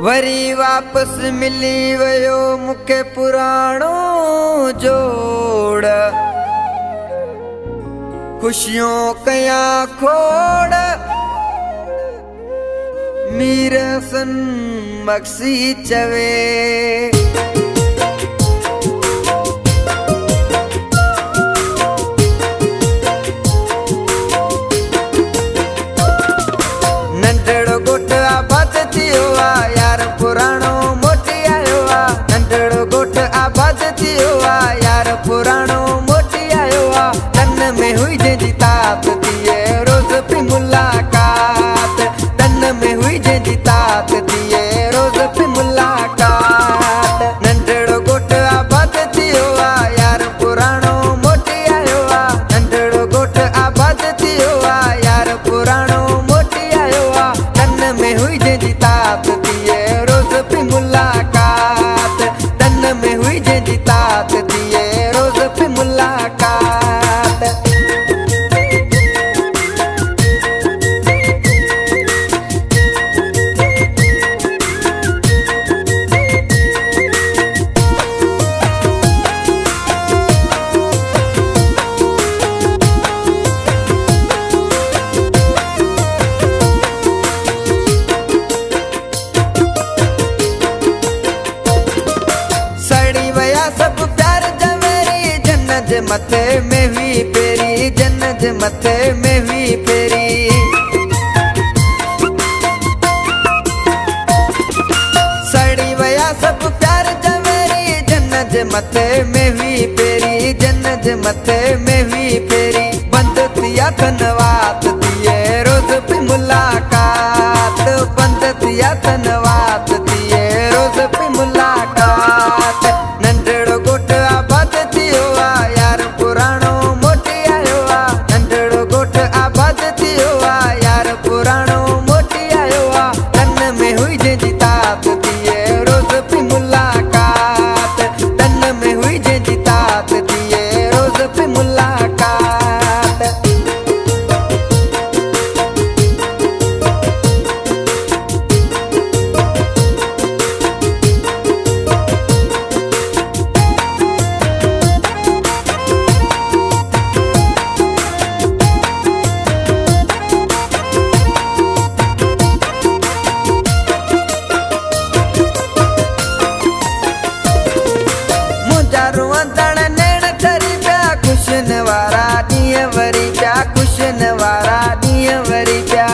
Worry वापस मिली वयो मुखे पुराणो जोड़। खुशियों कया खोड़ मीर सन मक्सी चवे। नंढड़ो गोठ आबाद थियो आ यार पुराणो मोटी आयो आ। नंढड़ो गोठ आबाद थियो आ यार पुराणो मोटी आयो आ। तन में हुई जंहिंजी तात थिए रोज़ पई मुलाकात। तन में हुई जंहिंजी तात थिए रोज़ पई मुलाकात। नंढड़ो गोठ आबाद थियो आ यार पुराणो मोटी आयो आ। नंढड़ो गोठ आबाद थियो आ यार पुराणो मोटी आयो आ। तन में हुई जंहिंजी तात थिए रोज़ पई मुलाकात। तन में हुई जंहिंजी तात थिए रोज़ पई मुलाकात। सब प्यार जवेरी जन्नत मथे में हुई पेरी। जन्नत मथे में हुई पेरी। सड़ी वया सब प्यार जवेरी जन्नत मथे में हुई पेरी। जन्नत मथे में हुई पेरी। बंद थिया धनवात थिए रोज़ पई मुलाकात। बंद थिया धनवात थिए रोज़ पई मुलाकात। नंढड़ो गोठ आबाद थियो आ यार पुराणो मोटी आयो आ। नंढड़ो गोठ आबाद थियो आ यार पुराणो मोटी आयो आ। तन में हुई जंहिंजी तात थिए रोज़ पई मुलाकात। तन में हुई जंहिंजी तात थिए रोज़ पई मुलाकात। खुशन वारा ॾींहं वरी पिया। खुशन वारा ॾींहं वरी पिया।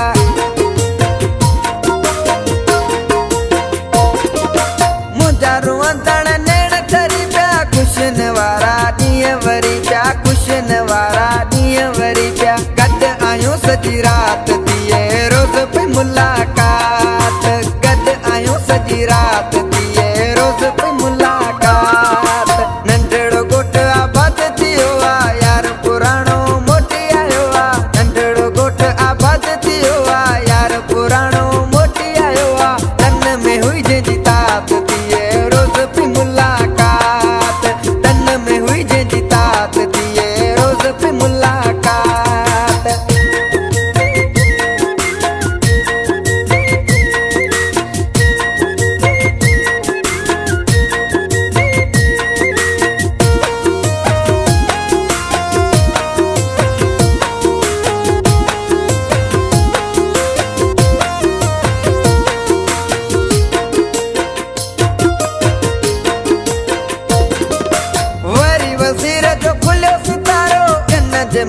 मुंहिंजा रुअंदड़ नेण ठरी पिया। खुशन वारा ॾींहं वरी पिया। खुशन वारा ॾींहं वरी पिया। गॾु आहियूं सॼी राति थिए रोज़ पई मुलाकात। गॾु आहियूं सॼी राति थिए रोज़ पई मुलाकात। नंढड़ो गोठ आबाद थियो आ यार पुराणो मोटी आयो आ। नंढड़ो गोठ आबाद थियो आ यार पुराणो मोटी आयो आ। तन में हुई जंहिंजी तात थिए रोज़ पई मुलाकात। तन में हुई जंहिंजी तात थिए रोज़ पई मुलाकात।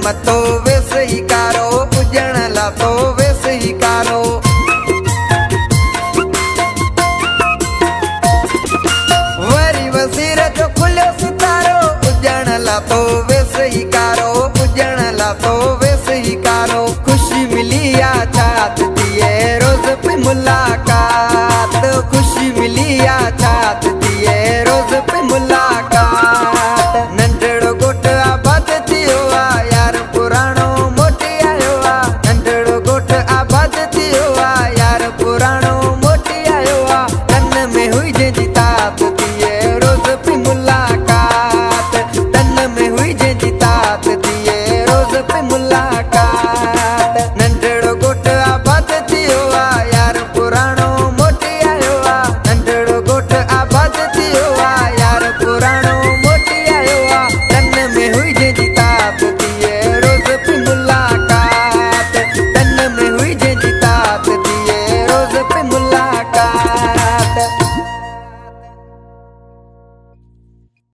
मतो वेस ही कारो उजण लातो वेस ही कारो। वरी वसीर जो खुलियो सितारो उजण लातो वेस ही कारो। उजण लातो वेस ही कारो। खुशी मिली आ छात थिए रोज़ पई मुलाकात। खुशी मिली आ छात